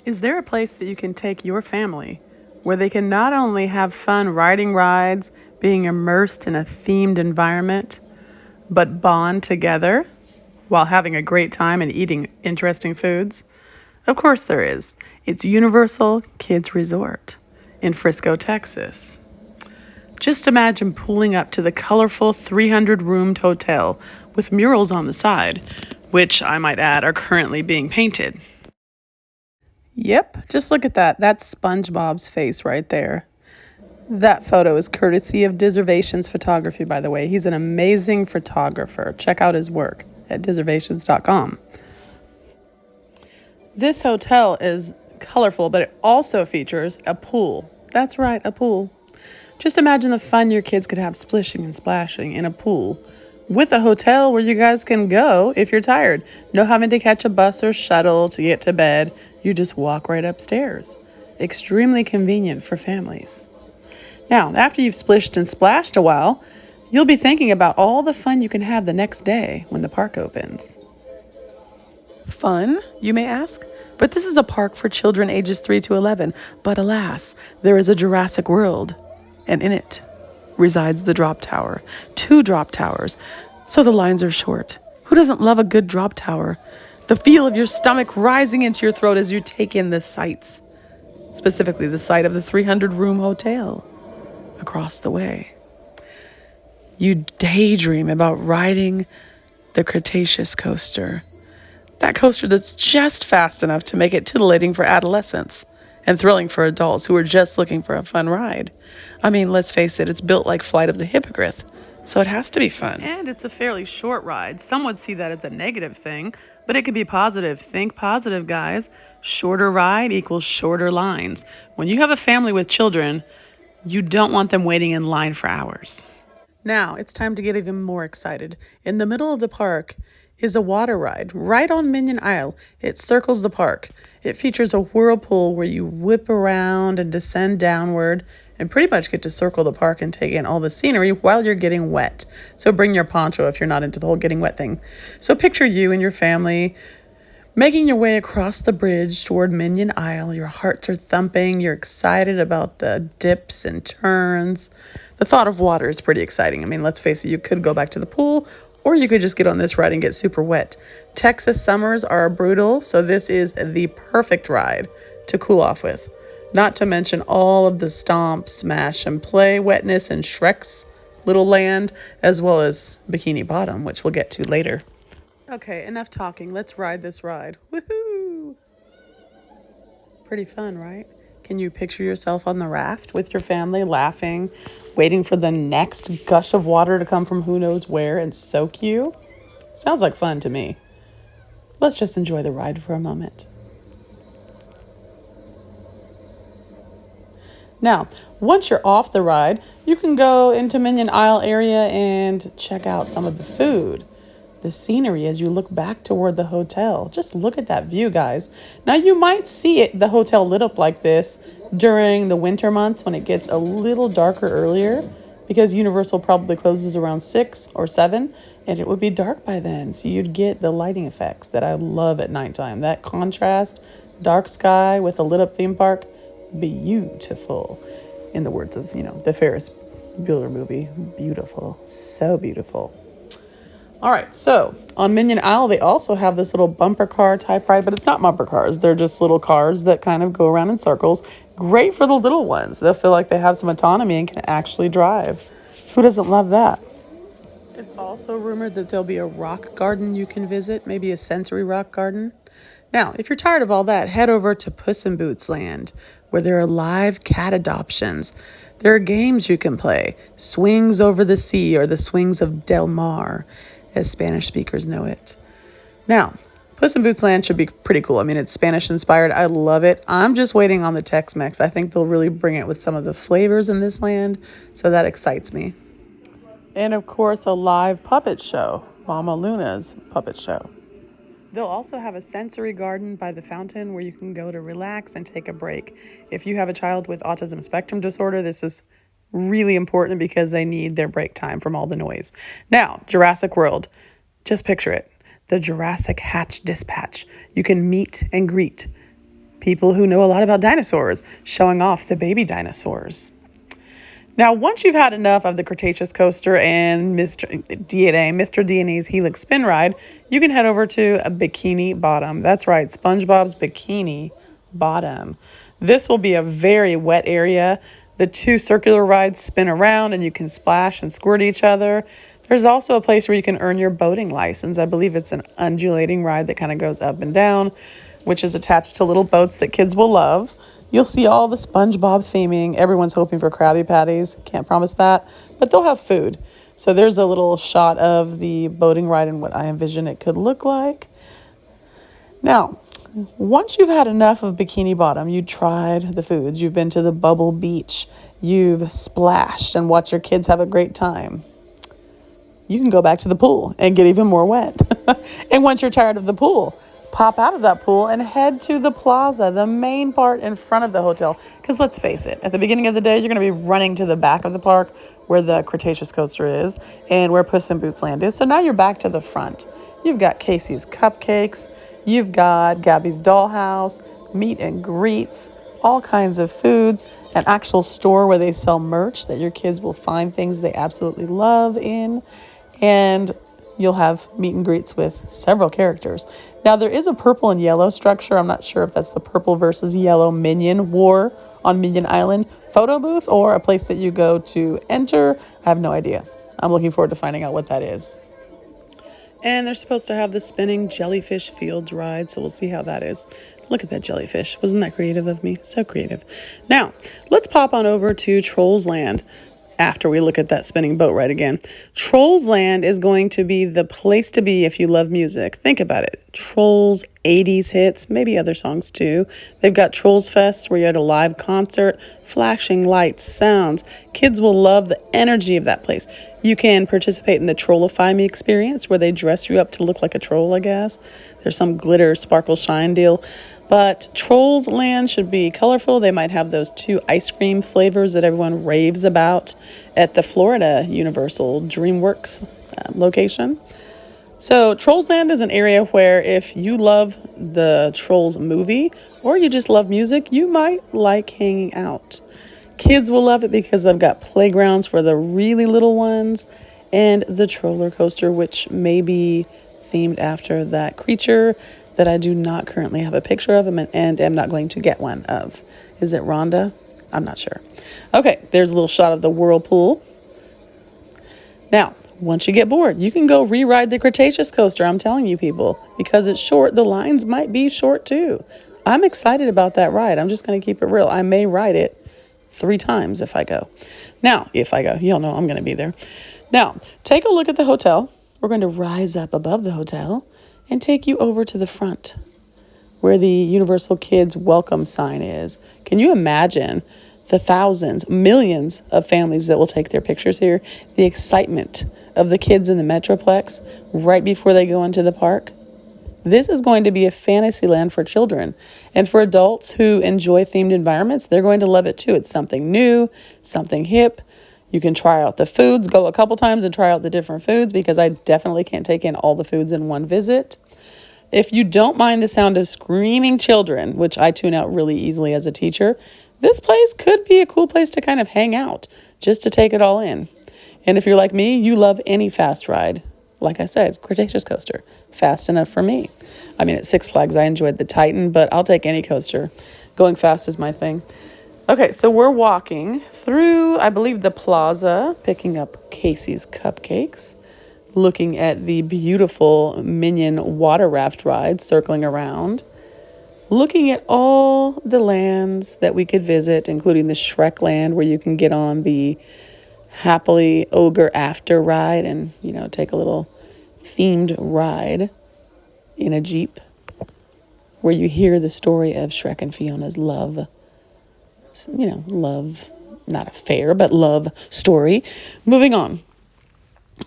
Is there a place that you can take your family where they can not only have fun riding rides, being immersed in a themed environment, but bond together while having a great time and eating interesting foods? Of course there is. It's Universal Kids Resort in Frisco, Texas. Just imagine pulling up to the colorful 300-roomed hotel with murals on the side, which I might add are currently being painted. Yep, just look at that. That's SpongeBob's face right there. That photo is courtesy of Deservations Photography, by the way. He's an amazing photographer. Check out his work at deservations.com. This hotel is colorful, but it also features a pool. That's right, a pool. Just imagine the fun your kids could have splishing and splashing in a pool with a hotel where you guys can go if you're tired. No having to catch a bus or shuttle to get to bed. You just walk right upstairs. Extremely convenient for families. Now, after you've splished and splashed a while, you'll be thinking about all the fun you can have the next day when the park opens. Fun, you may ask? But this is a park for children ages 3 to 11. But alas, there is a Jurassic World, and in it resides the drop tower. 2 drop towers, so the lines are short. Who doesn't love a good drop tower? The feel of your stomach rising into your throat as you take in the sights, specifically the sight of the 300-room hotel across the way. You daydream about riding the Cretaceous coaster. That coaster that's just fast enough to make it titillating for adolescents and thrilling for adults who are just looking for a fun ride. I mean, let's face it, it's built like Flight of the Hippogriff, so it has to be fun. And it's a fairly short ride. Some would see that as a negative thing, but it could be positive. Think positive, guys. Shorter ride equals shorter lines. When you have a family with children, you don't want them waiting in line for hours. Now, it's time to get even more excited. In the middle of the park is a water ride right on Minion Isle. It circles the park. It features a whirlpool where you whip around and descend downward and pretty much get to circle the park and take in all the scenery while you're getting wet. So bring your poncho if you're not into the whole getting wet thing. So picture you and your family making your way across the bridge toward Minion Isle. Your hearts are thumping. You're excited about the dips and turns. The thought of water is pretty exciting. I mean, let's face it, you could go back to the pool, or you could just get on this ride and get super wet. Texas summers are brutal, so this is the perfect ride to cool off with. Not to mention all of the stomp, smash, and play wetness in Shrek's Little Land, as well as Bikini Bottom, which we'll get to later. Okay, enough talking. Let's ride this ride. Woohoo! Pretty fun, right? Can you picture yourself on the raft with your family laughing, waiting for the next gush of water to come from who knows where and soak you? Sounds like fun to me. Let's just enjoy the ride for a moment. Now, once you're off the ride, you can go into Minion Isle area and check out some of the food. The scenery as you look back toward the hotel. Just look at that view, guys. Now, you might see the hotel lit up like this during the winter months when it gets a little darker earlier, because Universal probably closes around 6 or 7, and it would be dark by then. So you'd get the lighting effects that I love at nighttime. That contrast, dark sky with a lit up theme park, beautiful. In the words of, the Ferris Bueller movie, beautiful, so beautiful. All right, so on Minion Isle, they also have this little bumper car type ride, but it's not bumper cars. They're just little cars that kind of go around in circles. Great for the little ones. They'll feel like they have some autonomy and can actually drive. Who doesn't love that? It's also rumored that there'll be a rock garden you can visit, maybe a sensory rock garden. Now, if you're tired of all that, head over to Puss in Boots Land, where there are live cat adoptions. There are games you can play, Swings Over the Sea or the Swings of Del Mar, as Spanish speakers know it. Now, Puss in Boots Land should be pretty cool. I mean, it's Spanish inspired. I love it. I'm just waiting on the Tex-Mex. I think they'll really bring it with some of the flavors in this land, so that excites me. And of course, a live puppet show, Mama Luna's puppet show. They'll also have a sensory garden by the fountain where you can go to relax and take a break. If you have a child with autism spectrum disorder, this is really important because they need their break time from all the noise. Now, Jurassic World, just picture it. The Jurassic Hatch Dispatch. You can meet and greet people who know a lot about dinosaurs, showing off the baby dinosaurs. Now, once you've had enough of the Cretaceous coaster and Mr. D&E's Helix Spin Ride, you can head over to a Bikini Bottom. That's right, SpongeBob's Bikini Bottom. This will be a very wet area. The two circular rides spin around and you can splash and squirt each other. There's also a place where you can earn your boating license. I believe it's an undulating ride that kind of goes up and down, which is attached to little boats that kids will love. You'll see all the SpongeBob theming. Everyone's hoping for Krabby Patties. Can't promise that, but they'll have food. So there's a little shot of the boating ride and what I envision it could look like. Now, once you've had enough of Bikini Bottom, you tried the foods, you've been to the Bubble Beach, you've splashed and watched your kids have a great time, you can go back to the pool and get even more wet. And once you're tired of the pool, pop out of that pool and head to the plaza, the main part in front of the hotel. Because let's face it, at the beginning of the day, you're going to be running to the back of the park where the Cretaceous coaster is and where Puss in Boots Land is. So now you're back to the front. You've got Casey's Cupcakes. You've got Gabby's Dollhouse, meet and greets, all kinds of foods, an actual store where they sell merch that your kids will find things they absolutely love in. And you'll have meet and greets with several characters. Now, there is a purple and yellow structure. I'm not sure if that's the purple versus yellow Minion War on Minion Island photo booth or a place that you go to enter. I have no idea. I'm looking forward to finding out what that is. And they're supposed to have the spinning jellyfish fields ride, so we'll see how that is. Look at that jellyfish. Wasn't that creative of me? So creative. Now, let's pop on over to Trolls Land. After we look at that spinning boat ride again. Trolls Land is going to be the place to be if you love music. Think about it. Trolls, 80s hits, maybe other songs too. They've got Trolls Fest where you're at a live concert, flashing lights, sounds. Kids will love the energy of that place. You can participate in the Trollify Me experience where they dress you up to look like a troll, I guess. There's some glitter, sparkle, shine deal. But Trolls Land should be colorful. They might have those 2 ice cream flavors that everyone raves about at the Florida Universal DreamWorks location. So Trolls Land is an area where if you love the Trolls movie or you just love music, you might like hanging out. Kids will love it because they've got playgrounds for the really little ones and the Troller Coaster, which may be themed after that creature that I do not currently have a picture of and am not going to get one of. Is it Rhonda? I'm not sure. Okay, there's a little shot of the whirlpool. Now, once you get bored, you can go re-ride the Cretaceous coaster. I'm telling you, people, because it's short, the lines might be short too. I'm excited about that ride. I'm just going to keep it real. I may ride it 3 times if I go. Now, if I go, y'all know I'm going to be there. Now, take a look at the hotel. We're going to rise up above the hotel and take you over to the front where the Universal Kids welcome sign is. Can you imagine the thousands, millions of families that will take their pictures here? The excitement of the kids in the Metroplex right before they go into the park. This is going to be a fantasy land for children. And for adults who enjoy themed environments, they're going to love it too. It's something new, something hip. You can try out the foods, go a couple times and try out the different foods because I definitely can't take in all the foods in one visit. If you don't mind the sound of screaming children, which I tune out really easily as a teacher, this place could be a cool place to kind of hang out, just to take it all in. And if you're like me, you love any fast ride. Like I said, Cretaceous coaster, fast enough for me. I mean, at Six Flags, I enjoyed the Titan, but I'll take any coaster. Going fast is my thing. Okay, so we're walking through, I believe, the plaza, picking up Casey's Cupcakes, looking at the beautiful Minion water raft ride circling around, looking at all the lands that we could visit, including the Shrek land where you can get on the Happily Ogre After ride and, take a little themed ride in a Jeep where you hear the story of Shrek and Fiona's love. Love, not affair, but love story. Moving on.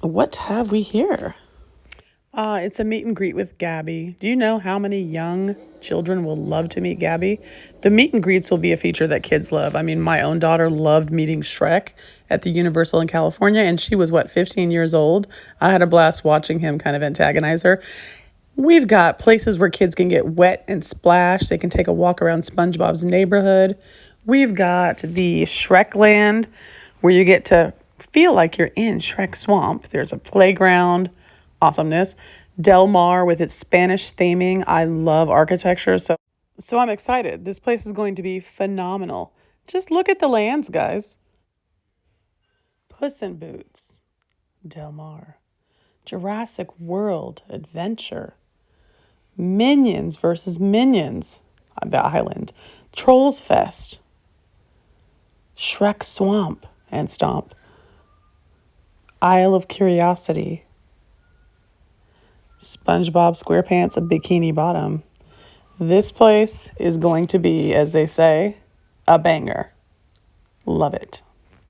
What have we here? It's a meet and greet with Gabby. Do you know how many young children will love to meet Gabby? The meet and greets will be a feature that kids love. I mean, my own daughter loved meeting Shrek at the Universal in California, and she was, 15 years old? I had a blast watching him kind of antagonize her. We've got places where kids can get wet and splash. They can take a walk around SpongeBob's neighborhood. We've got the Shrek Land, where you get to feel like you're in Shrek Swamp. There's a playground, awesomeness. Del Mar with its Spanish theming. I love architecture, so I'm excited. This place is going to be phenomenal. Just look at the lands, guys. Puss in Boots, Del Mar. Jurassic World Adventure. Minions versus Minions, the island. Trolls Fest. Shrek Swamp and Stomp. Isle of Curiosity. SpongeBob SquarePants, a Bikini Bottom. This place is going to be, as they say, a banger. Love it.